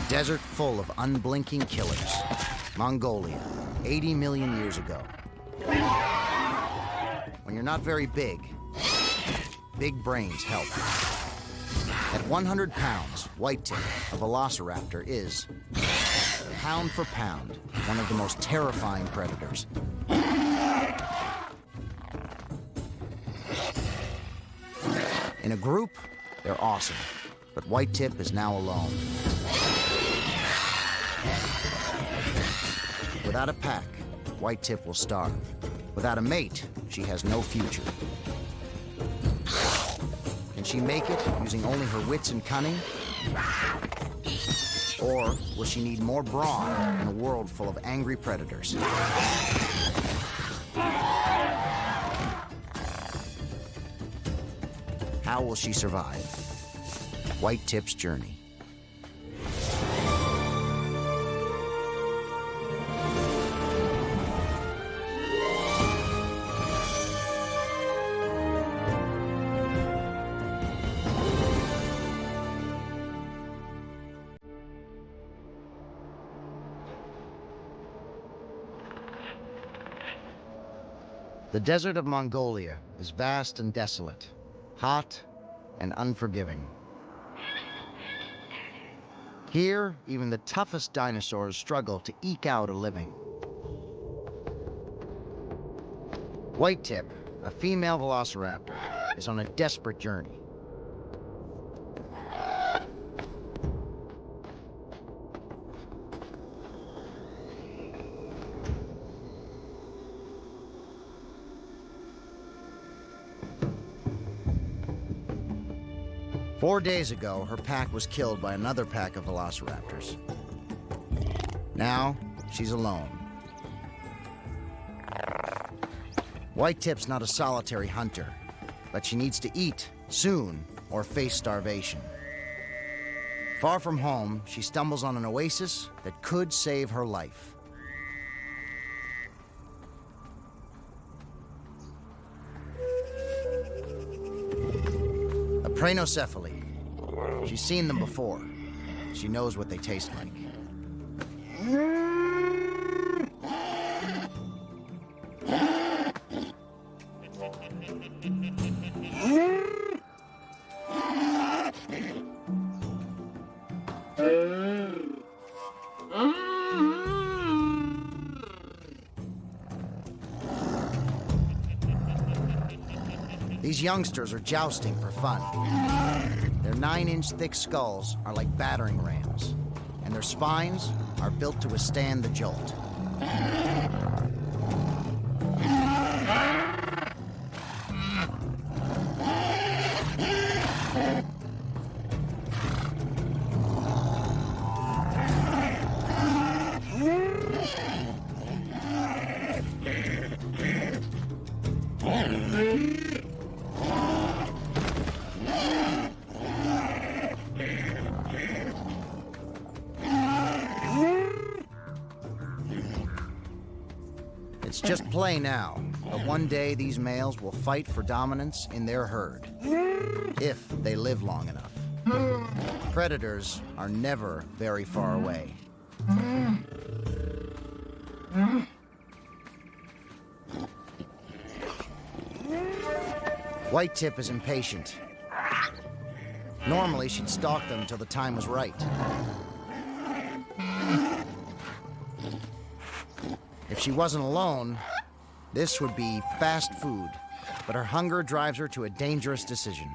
desert full of unblinking killers. Mongolia, 80 million years ago. When you're not very big, big brains help. At 100 pounds, white-tip, a velociraptor, is, pound for pound, one of the most terrifying predators. In a group, they're awesome, but white-tip is now alone. Without a pack, white-tip will starve. Without a mate, she has no future. Can she make it using only her wits and cunning? Or will she need more brawn in a world full of angry predators? How will she survive? White-tip's journey. The desert of Mongolia is vast and desolate, hot and unforgiving. Here, even the toughest dinosaurs struggle to eke out a living. White-tip, a female velociraptor, is on a desperate journey. 4 days ago, her pack was killed by another pack of velociraptors. Now, she's alone. White-tip's not a solitary hunter, but she needs to eat soon or face starvation. Far from home, she stumbles on an oasis that could save her life. A pranocephaly. She's seen them before. She knows what they taste like. These youngsters are jousting for fun. Their 9-inch thick skulls are like battering rams, and their spines are built to withstand the jolt. It's just play now, but one day these males will fight for dominance in their herd, if they live long enough. Predators are never very far away. White-tip is impatient. Normally, she'd stalk them till the time was right. If she wasn't alone, this would be fast food, but her hunger drives her to a dangerous decision.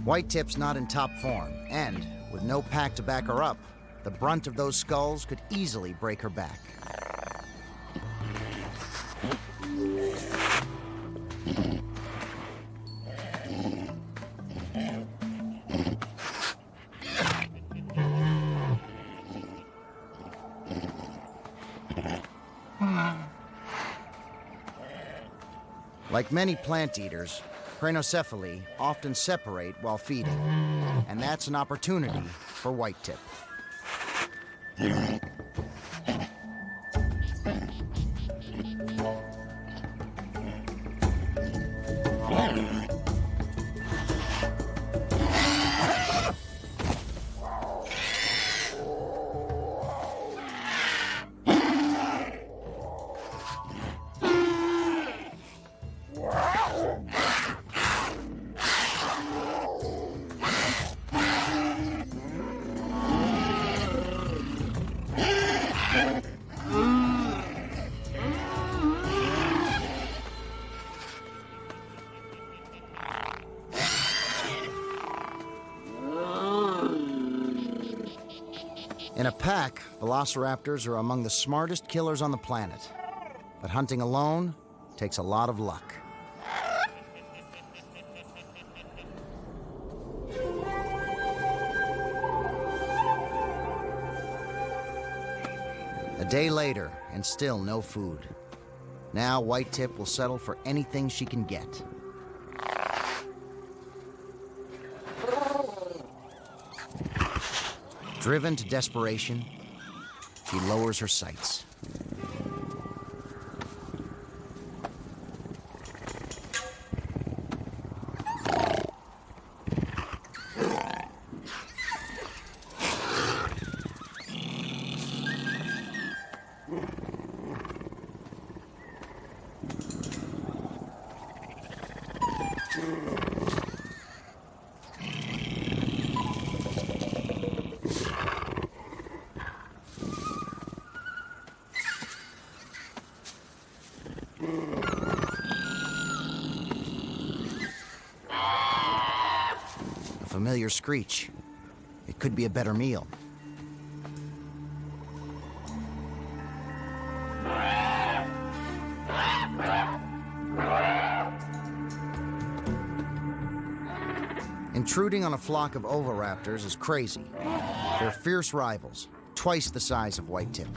White-tip's not in top form, and with no pack to back her up, the brunt of those skulls could easily break her back. Like many plant eaters, pranocephaly often separate while feeding, and that's an opportunity for white-tip. pack, velociraptors are among the smartest killers on the planet. But hunting alone takes a lot of luck. A day later, and still no food. Now, Whitetip will settle for anything she can get. Driven to desperation, she lowers her sights. A familiar screech. It could be a better meal. Intruding on a flock of oviraptors is crazy. They're fierce rivals, twice the size of Whitetip.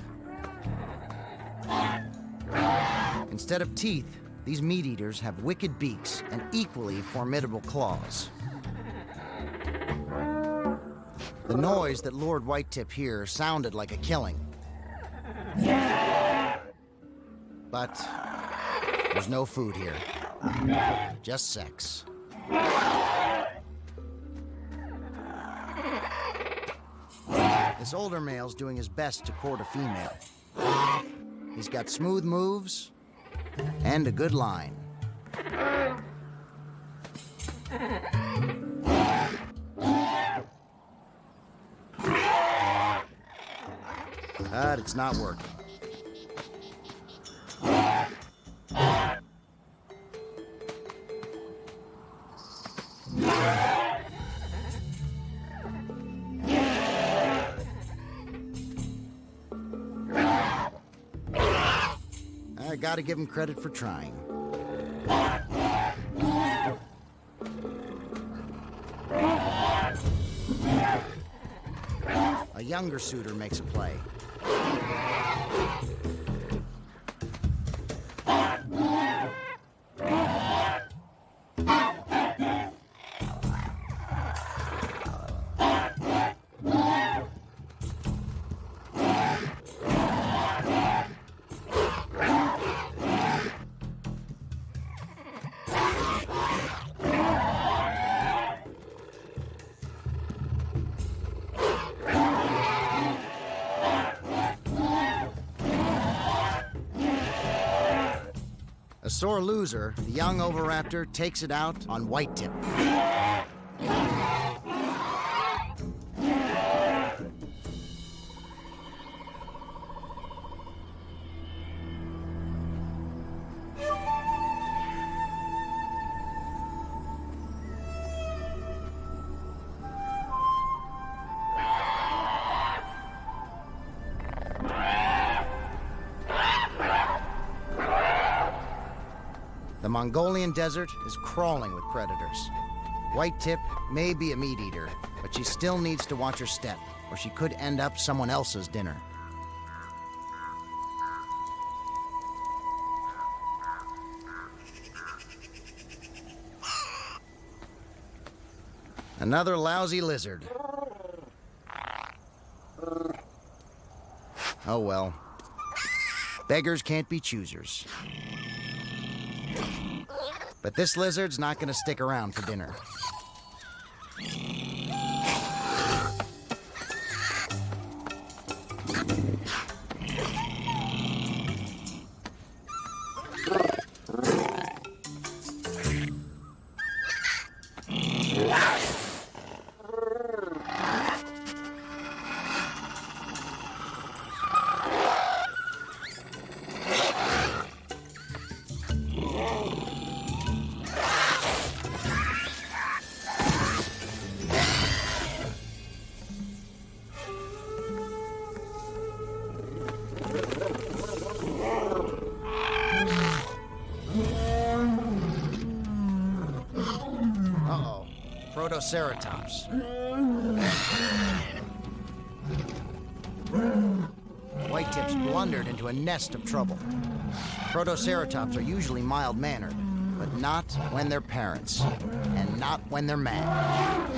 Instead of teeth, these meat-eaters have wicked beaks and equally formidable claws. The noise that lured Whitetip here sounded like a killing. But there's no food here. Just sex. This older male's doing his best to court a female. He's got smooth moves and a good line. But it's not working. I gotta give him credit for trying. A younger suitor makes a play. A sore loser, the young oviraptor takes it out on Whitetip. The Mongolian desert is crawling with predators. Whitetip may be a meat-eater, but she still needs to watch her step, or she could end up someone else's dinner. Another lousy lizard. Oh well. Beggars can't be choosers. But this lizard's not gonna stick around for dinner. Protoceratops. White tips blundered into a nest of trouble. Protoceratops are usually mild-mannered, but not when they're parents, and not when they're mad.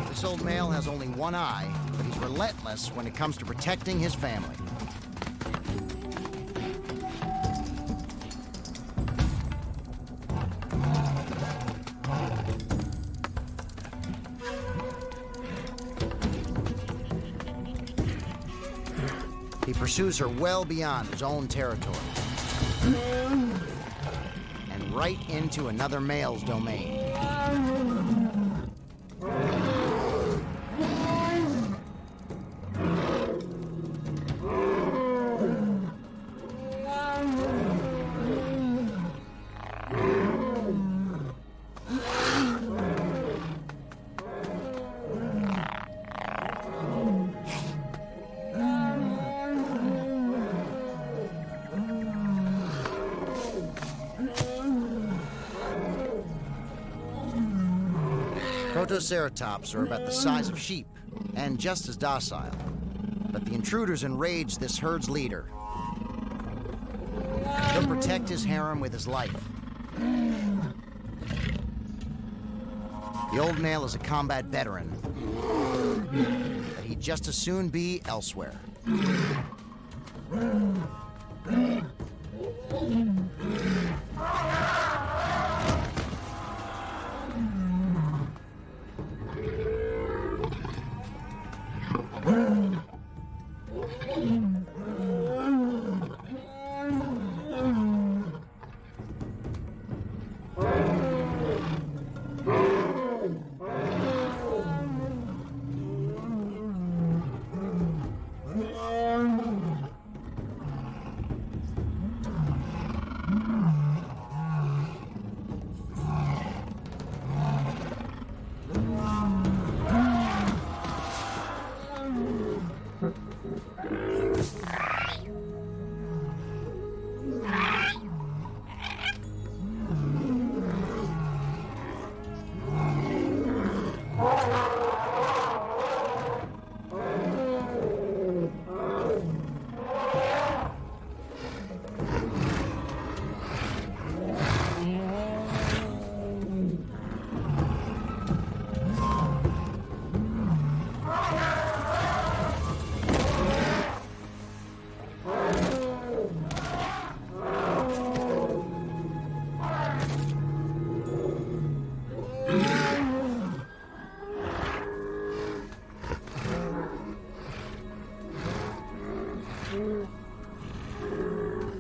This old male has only one eye, but he's relentless when it comes to protecting his family. He pursues her well beyond his own territory and right into another male's domain. Protoceratops are about the size of sheep and just as docile, but the intruders enrage this herd's leader. He'll protect his harem with his life. The old male is a combat veteran, but he'd just as soon be elsewhere.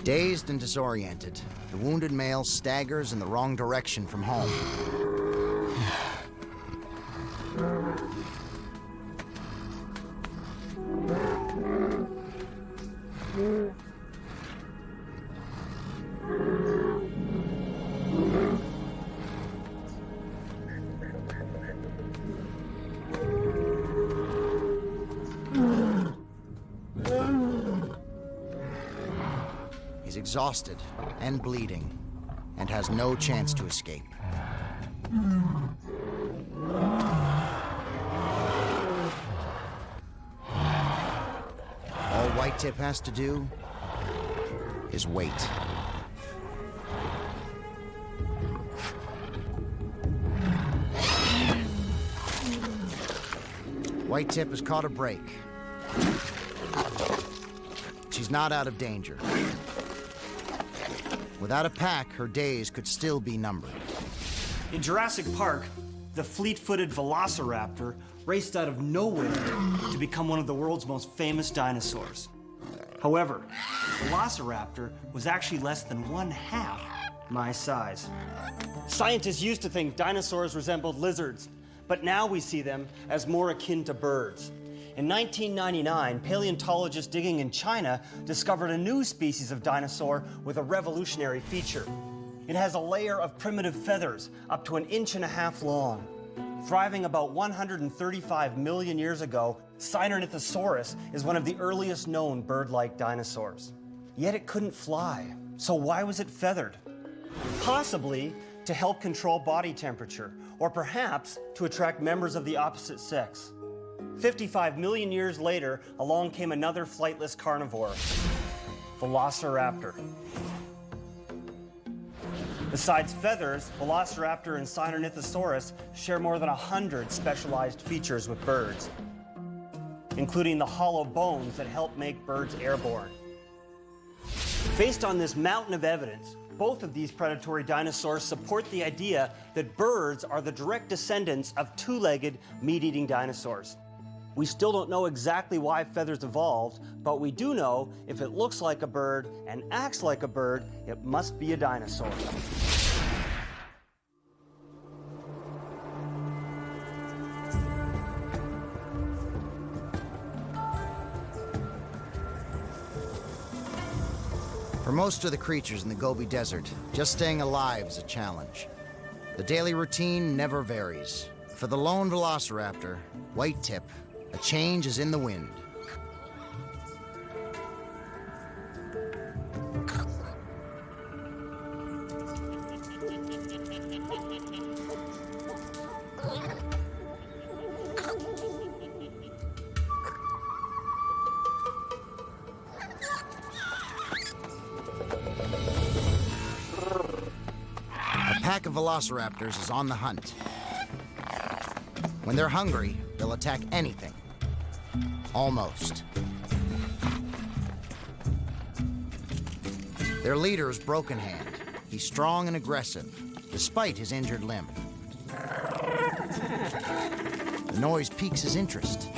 Dazed and disoriented, the wounded male staggers in the wrong direction from home. He's exhausted and bleeding, and has no chance to escape. All White Tip has to do is wait. White Tip has caught a break. She's not out of danger. Without a pack, her days could still be numbered. In Jurassic Park, the fleet-footed velociraptor raced out of nowhere to become one of the world's most famous dinosaurs. However, the velociraptor was actually less than 1/2 my size. Scientists used to think dinosaurs resembled lizards, but now we see them as more akin to birds. In 1999, paleontologists digging in China discovered a new species of dinosaur with a revolutionary feature. It has a layer of primitive feathers up to 1.5 inches long. Thriving about 135 million years ago, Sinornithosaurus is one of the earliest known bird-like dinosaurs. yet it couldn't fly. So why was it feathered? Possibly to help control body temperature, or perhaps to attract members of the opposite sex. 55 million years later, along came another flightless carnivore, Velociraptor. Besides feathers, Velociraptor and Sinornithosaurus share more than 100 specialized features with birds, including the hollow bones that help make birds airborne. Based on this mountain of evidence, both of these predatory dinosaurs support the idea that birds are the direct descendants of two-legged, meat-eating dinosaurs. We still don't know exactly why feathers evolved, but we do know if it looks like a bird and acts like a bird, it must be a dinosaur. For most of the creatures in the Gobi Desert, just staying alive is a challenge. The daily routine never varies. For the lone velociraptor, white tip, a change is in the wind. A pack of velociraptors is on the hunt. When they're hungry, they'll attack anything. Almost. Their leader is Broken Hand. He's strong and aggressive, despite his injured limb. The noise piques his interest.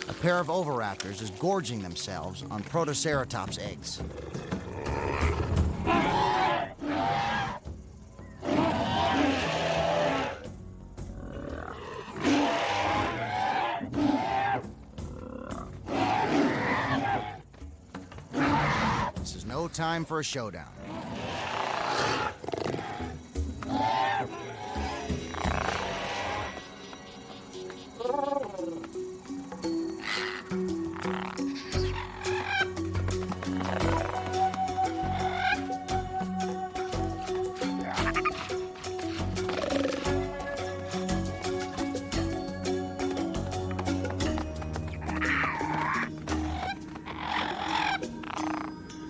A pair of oviraptors is gorging themselves on Protoceratops eggs. This is no time for a showdown.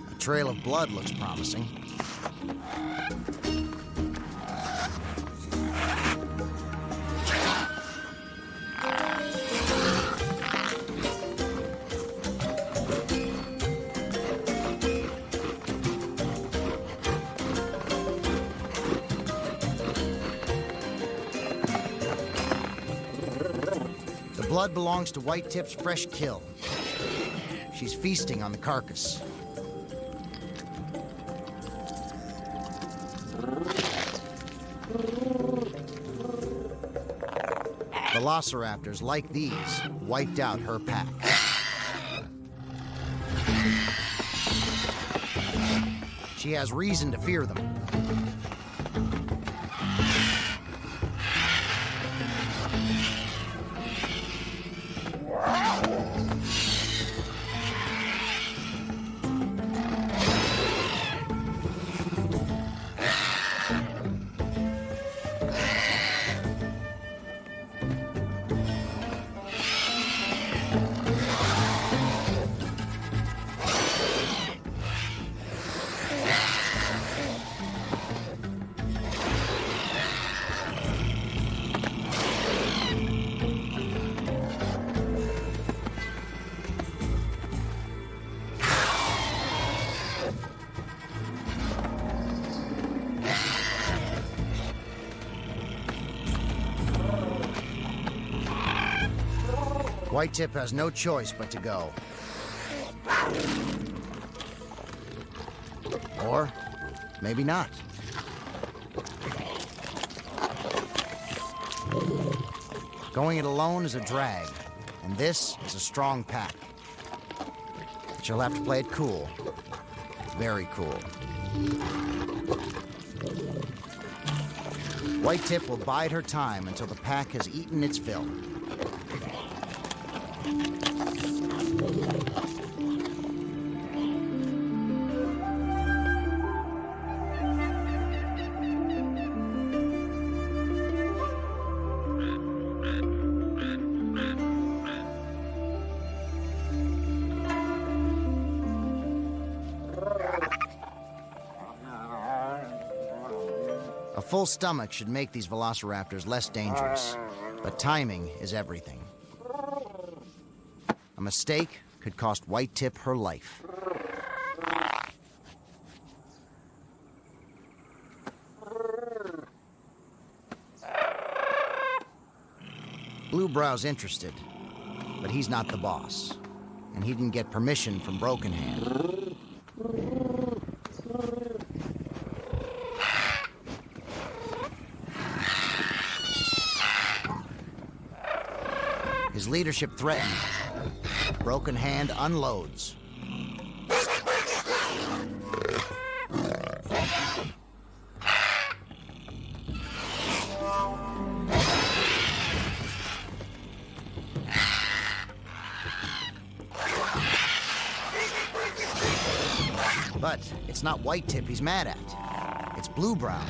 The trail of blood looks promising. The blood belongs to White Tip's fresh kill. She's feasting on the carcass. Velociraptors like these wiped out her pack. She has reason to fear them. White Tip has no choice but to go. Or maybe not. Going it alone is a drag, and this is a strong pack. But you'll have to play it cool. Very cool. White tip will bide her time until the pack has eaten its fill. A full stomach should make these velociraptors less dangerous, but timing is everything. A mistake could cost White Tip her life. Blue Brow's interested, but he's not the boss, and he didn't get permission from Broken Hand. His leadership threatened. Broken Hand unloads. But it's not White Tip he's mad at. It's Blue Brow.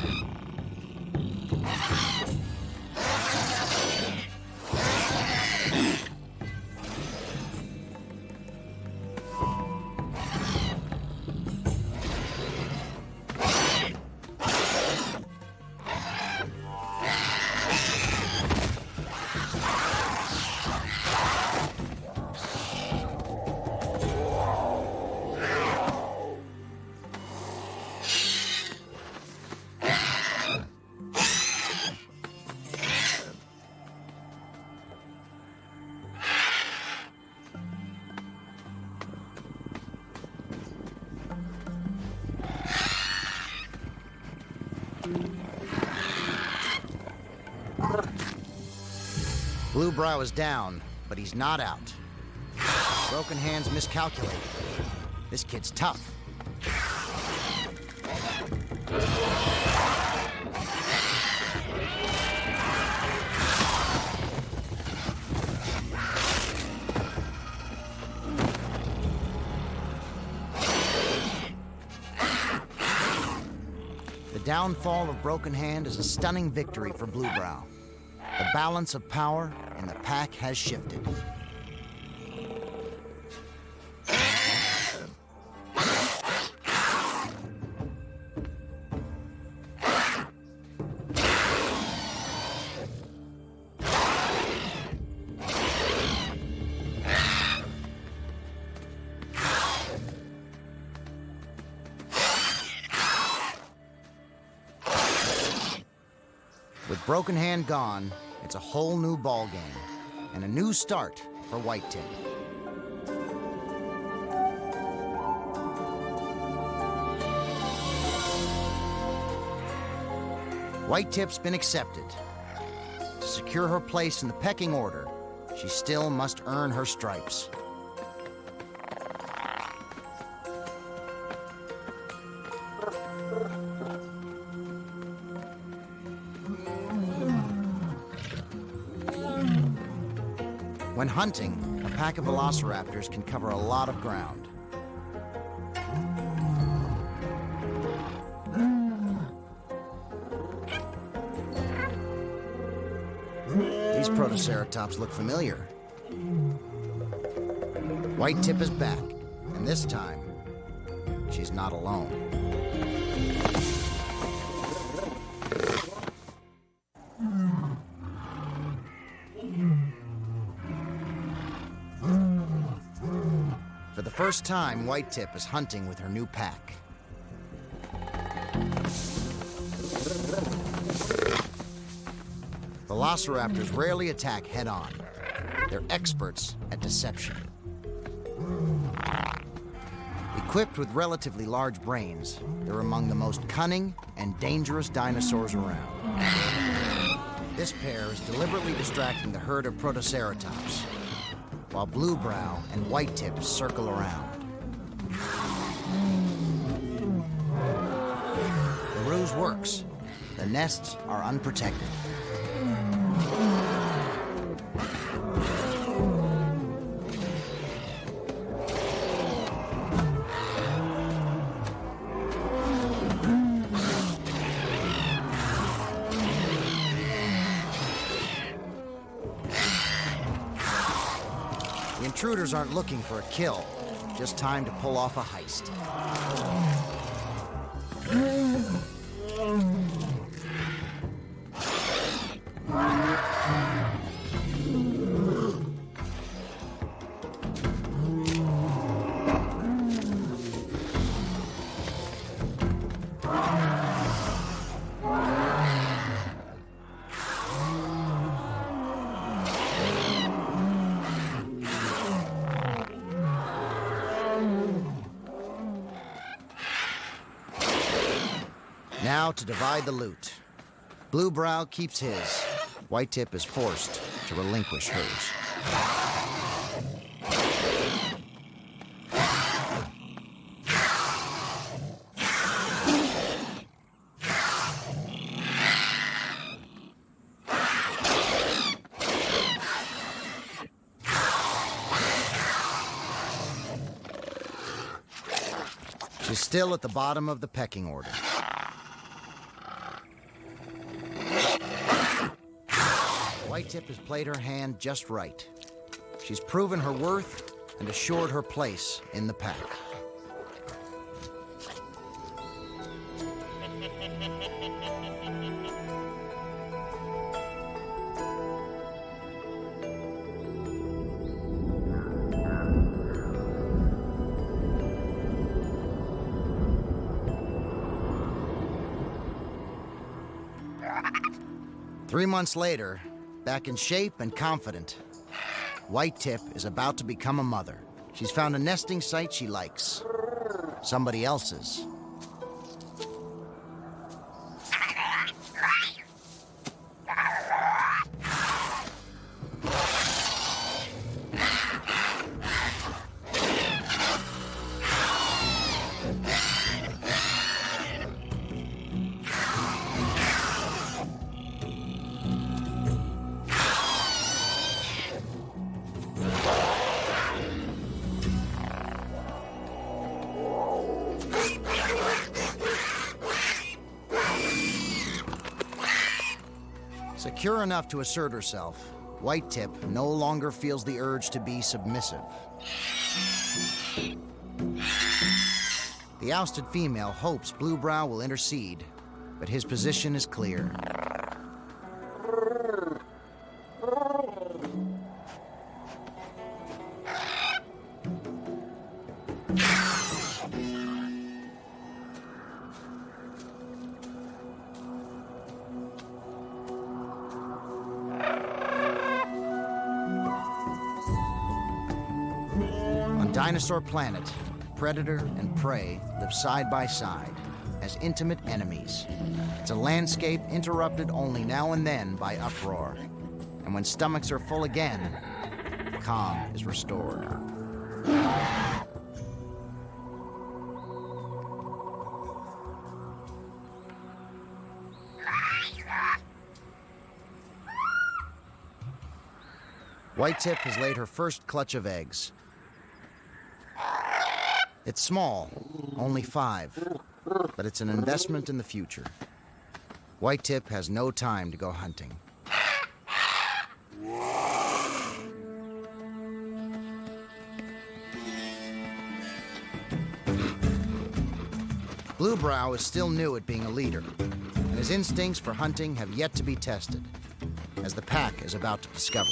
Blue Brow is down, but he's not out. Broken Hand's miscalculated. This kid's tough. The downfall of Broken Hand is a stunning victory for Blue Brow. The balance of power in the pack has shifted. With Broken Hand gone, it's a whole new ballgame and a new start for White Tip. White Tip's been accepted. To secure her place in the pecking order, she still must earn her stripes. When hunting, a pack of velociraptors can cover a lot of ground. These protoceratops look familiar. White Tip is back, and this time, she's not alone. For the first time, White Tip is hunting with her new pack. Velociraptors rarely attack head-on. They're experts at deception. Equipped with relatively large brains, they're among the most cunning and dangerous dinosaurs around. This pair is deliberately distracting the herd of protoceratops, while Blue Brow and White Tip circle around. ruse works. The nests are unprotected. The intruders aren't looking for a kill, just time to pull off a heist. Now to divide the loot. Bluebrow keeps his. Whitetip is forced to relinquish hers. She's still at the bottom of the pecking order. Whitetip has played her hand just right. She's proven her worth and assured her place in the pack. Three months later, back in shape and confident, Whitetip is about to become a mother. She's found a nesting site she likes. Somebody else's. Secure enough to assert herself, Whitetip no longer feels the urge to be submissive. The ousted female hopes Bluebrow will intercede, but his position is clear. Dinosaur Planet, predator and prey live side by side as intimate enemies. It's a landscape interrupted only now and then by uproar. And when stomachs are full again, calm is restored. Whitetip has laid her first clutch of eggs. It's small, only 5, but it's an investment in the future. Whitetip has no time to go hunting. Bluebrow is still new at being a leader, and his instincts for hunting have yet to be tested, as the pack is about to discover.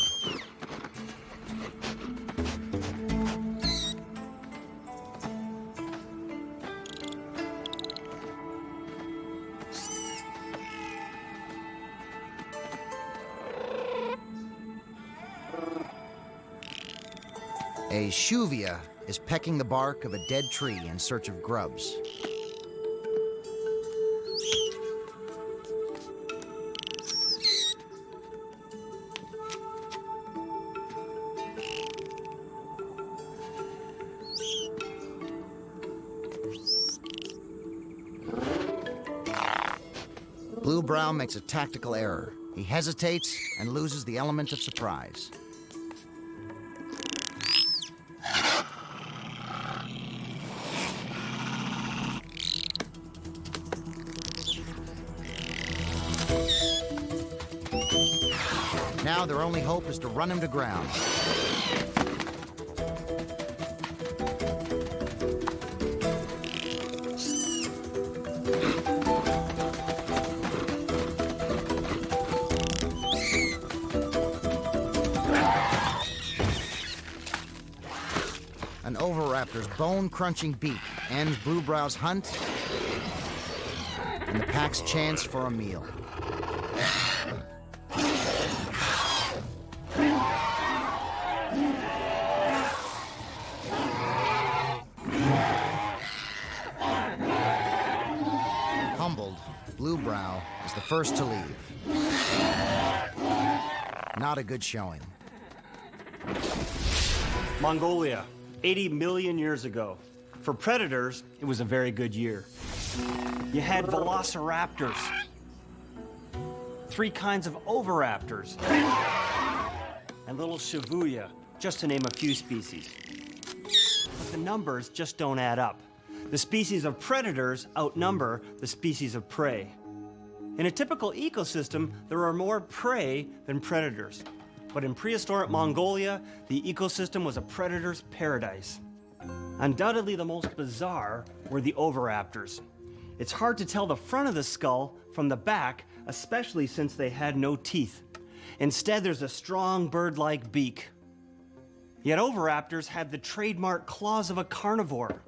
A shuvia is pecking the bark of a dead tree in search of grubs. Blue Brow makes a tactical error. He hesitates and loses the element of surprise. Now their only hope is to run him to ground. An oviraptor's bone-crunching beak ends Blue Brow's hunt and the pack's chance for a meal. Humbled, Blue Brow is the first to leave. Not a good showing. Mongolia, 80 million years ago. For predators, it was a very good year. You had velociraptors, 3 kinds of oviraptors, and little shibuya, just to name a few species. But the numbers just don't add up. The species of predators outnumber the species of prey. In a typical ecosystem, there are more prey than predators. But in prehistoric Mongolia, the ecosystem was a predator's paradise. Undoubtedly the most bizarre were the oviraptors. It's hard to tell the front of the skull from the back, especially since they had no teeth. Instead, there's a strong bird-like beak. Yet oviraptors had the trademark claws of a carnivore.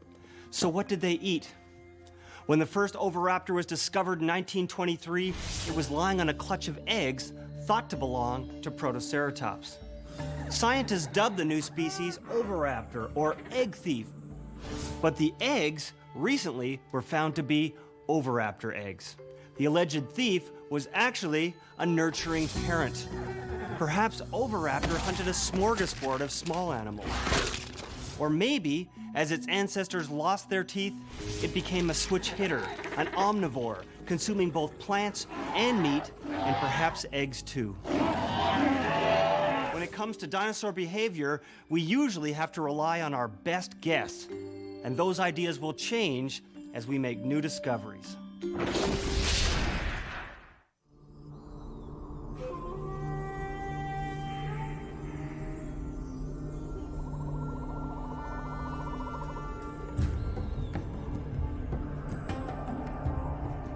So what did they eat? When the first oviraptor was discovered in 1923, it was lying on a clutch of eggs thought to belong to Protoceratops. Scientists dubbed the new species oviraptor or egg thief. But the eggs recently were found to be oviraptor eggs. The alleged thief was actually a nurturing parent. Perhaps oviraptor hunted a smorgasbord of small animals. Or maybe, as its ancestors lost their teeth, it became a switch hitter, an omnivore, consuming both plants and meat, and perhaps eggs too. When it comes to dinosaur behavior, we usually have to rely on our best guess, and those ideas will change as we make new discoveries.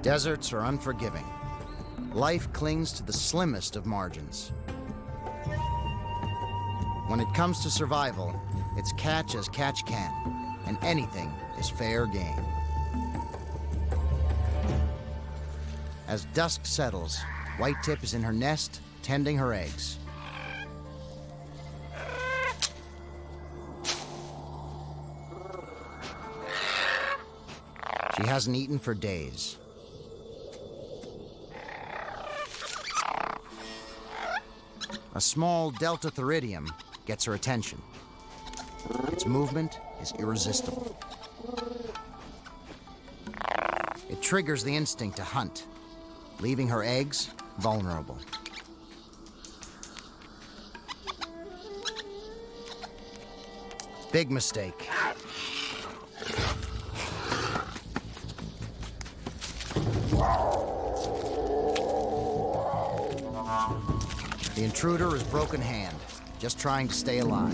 Deserts are unforgiving. Life clings to the slimmest of margins. When it comes to survival, it's catch as catch can, and anything is fair game. As dusk settles, Whitetip is in her nest, tending her eggs. She hasn't eaten for days. A small delta theridium gets her attention. Its movement is irresistible. It triggers the instinct to hunt, leaving her eggs vulnerable. Big mistake. The intruder is broken hand, just trying to stay alive.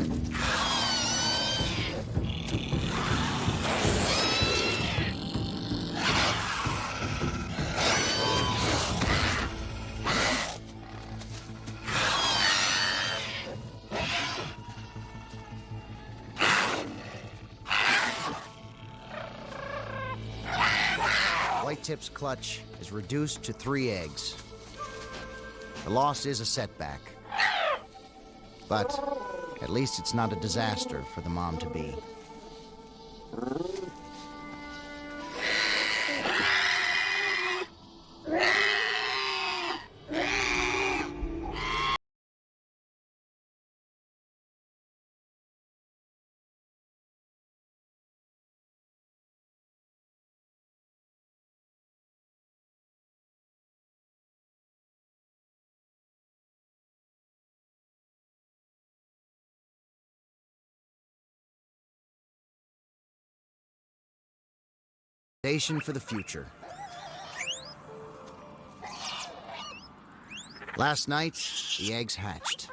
Whitetip's clutch is reduced to 3 eggs. The loss is a setback, but at least it's not a disaster for the mom-to-be. Foundation for the future. Last night, the eggs hatched.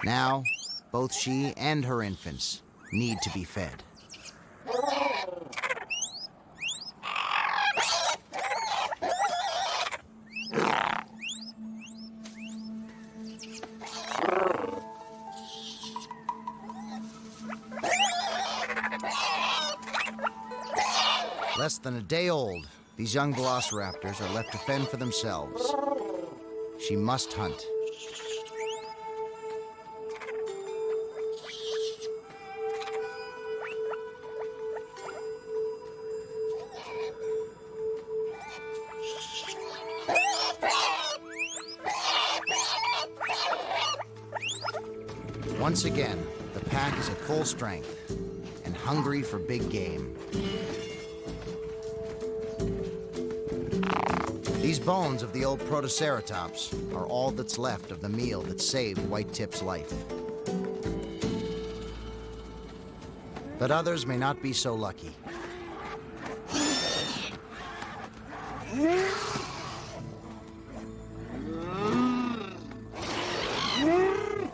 Now, both she and her infants need to be fed. Less than a day old, these young velociraptors are left to fend for themselves. She must hunt. Once again, the pack is at full strength and hungry for big game. These bones of the old Protoceratops are all that's left of the meal that saved Whitetip's life. But others may not be so lucky.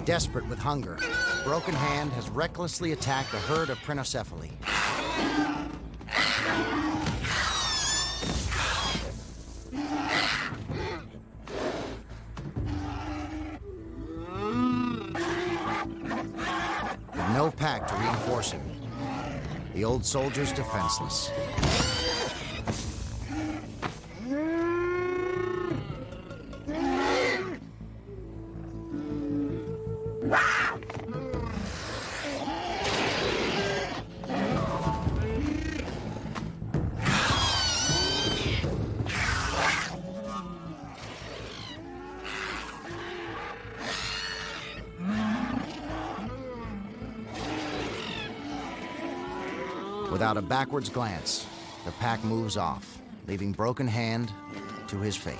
Desperate with hunger, Broken Hand has recklessly attacked a herd of Prinocephali. With no pack to reinforce him, the old soldier's defenseless. Without a backwards glance, the pack moves off, leaving Broken Hand to his fate.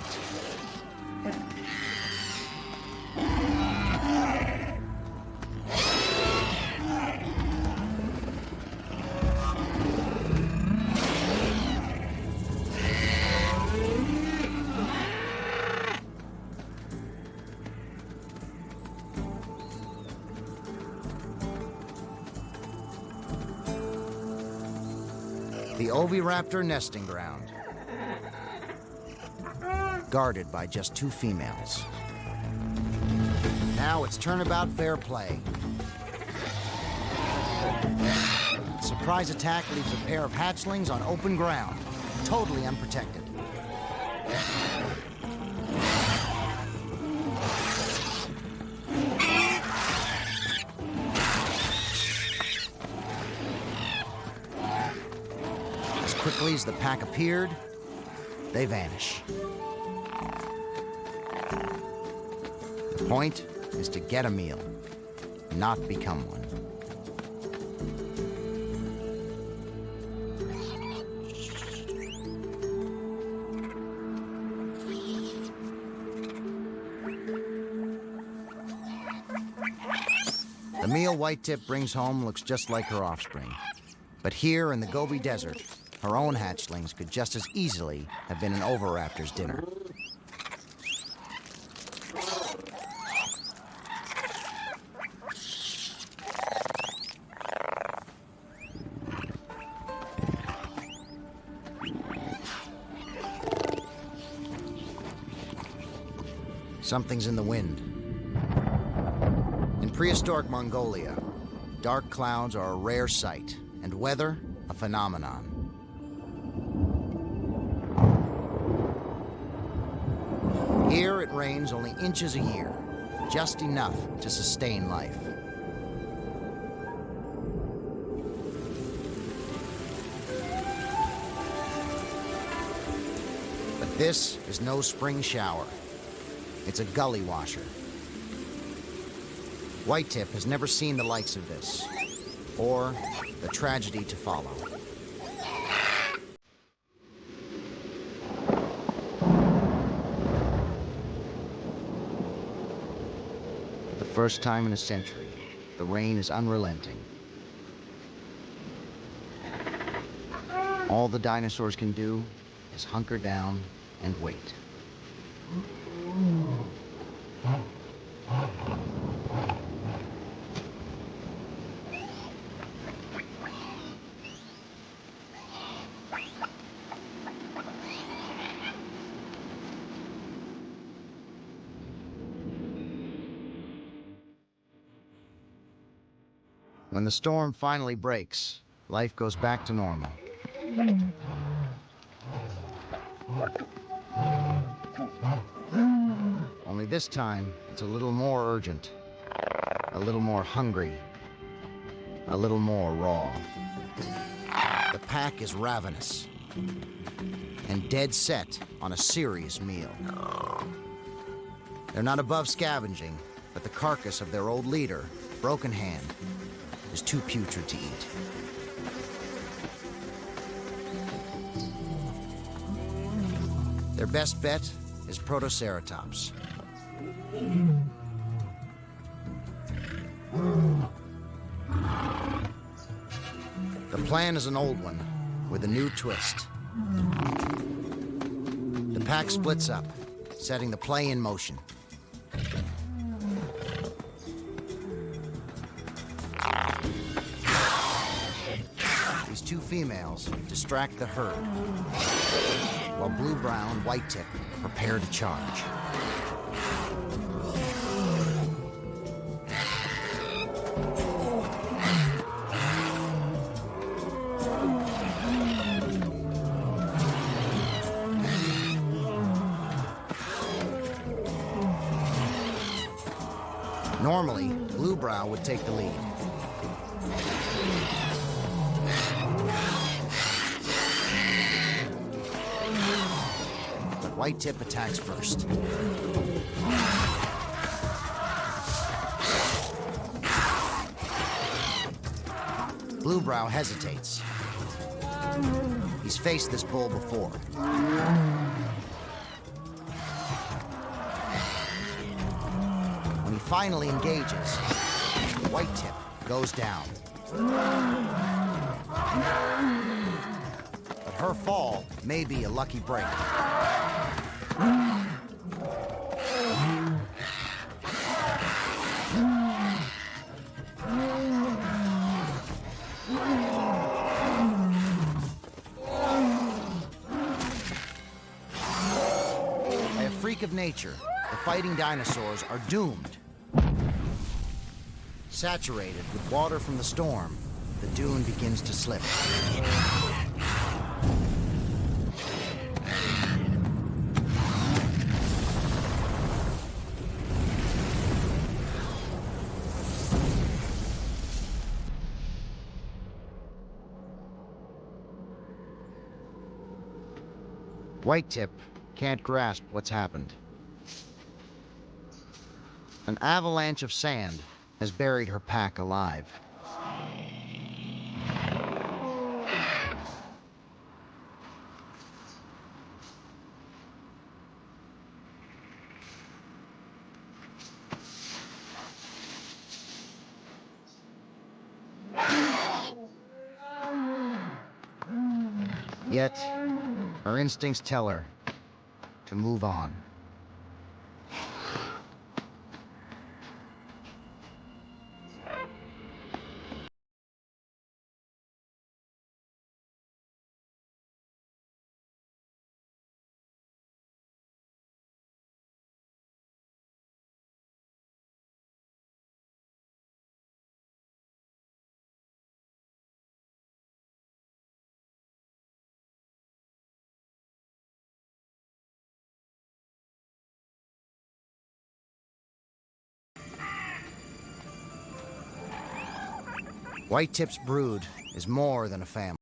The oviraptor nesting ground, guarded by just 2 females. Now it's turnabout fair play. Surprise attack leaves a pair of hatchlings on open ground, totally unprotected. Quickly as the pack appeared, they vanish. The point is to get a meal, not become one. The meal Whitetip brings home looks just like her offspring. But here in the Gobi Desert, her own hatchlings could just as easily have been an oviraptor's dinner. Something's in the wind. In prehistoric Mongolia, dark clouds are a rare sight, and weather a phenomenon. Here it rains only inches a year, just enough to sustain life. But this is no spring shower. It's a gully washer. Whitetip has never seen the likes of this, or the tragedy to follow. For the first time in a century, the rain is unrelenting. All the dinosaurs can do is hunker down and wait. When the storm finally breaks, life goes back to normal. Only this time, it's a little more urgent, a little more hungry, a little more raw. The pack is ravenous and dead set on a serious meal. They're not above scavenging, but the carcass of their old leader, Broken Hand, is too putrid to eat. Their best bet is Protoceratops. The plan is an old one, with a new twist. The pack splits up, setting the play in motion. These two females distract the herd, while Blue Brow and White Tip prepare to charge. Normally, Blue Brow would take the lead. But White Tip attacks first. Blue Brow hesitates. He's faced this bull before. When he finally engages, White Tip goes down. But her fall may be a lucky break. By a freak of nature, the fighting dinosaurs are doomed. Saturated with water from the storm, the dune begins to slip. White Tip can't grasp what's happened. An avalanche of sand has buried her pack alive. Yet, her instincts tell her to move on. White Tip's brood is more than a family.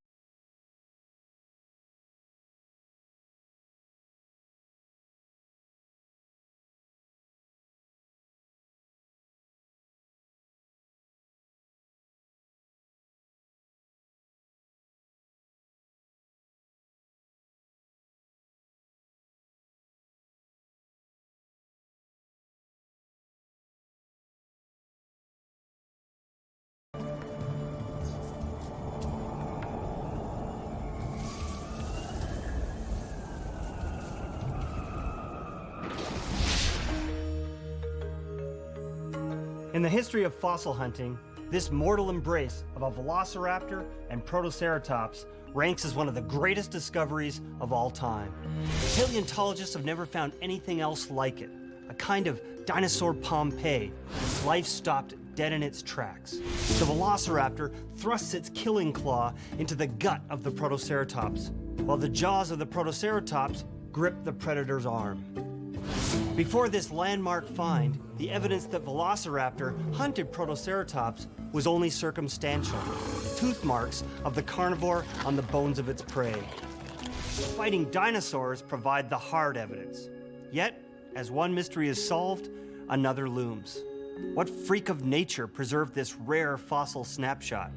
In the history of fossil hunting, this mortal embrace of a velociraptor and protoceratops ranks as one of the greatest discoveries of all time. Paleontologists have never found anything else like it, a kind of dinosaur Pompeii. Life stopped dead in its tracks. The velociraptor thrusts its killing claw into the gut of the protoceratops, while the jaws of the protoceratops grip the predator's arm. Before this landmark find, the evidence that Velociraptor hunted Protoceratops was only circumstantial, tooth marks of the carnivore on the bones of its prey. Fighting dinosaurs provide the hard evidence. Yet, as one mystery is solved, another looms. What freak of nature preserved this rare fossil snapshot?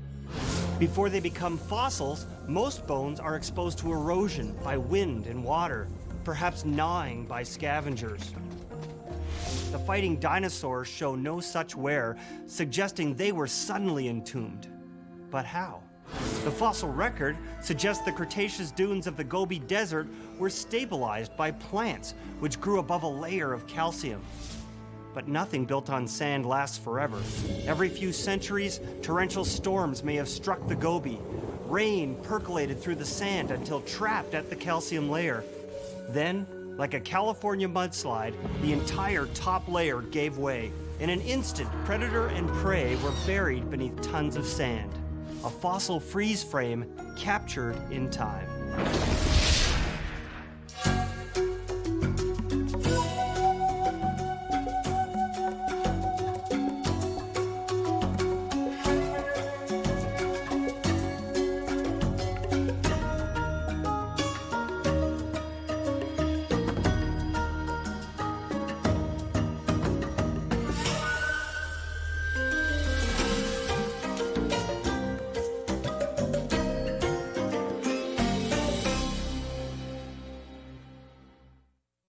Before they become fossils, most bones are exposed to erosion by wind and water, perhaps gnawing by scavengers. The fighting dinosaurs show no such wear, suggesting they were suddenly entombed. But how? The fossil record suggests the Cretaceous dunes of the Gobi Desert were stabilized by plants, which grew above a layer of calcium. But nothing built on sand lasts forever. Every few centuries, torrential storms may have struck the Gobi. Rain percolated through the sand until trapped at the calcium layer. Then, like a California mudslide, the entire top layer gave way. In an instant, predator and prey were buried beneath tons of sand. A fossil freeze frame captured in time.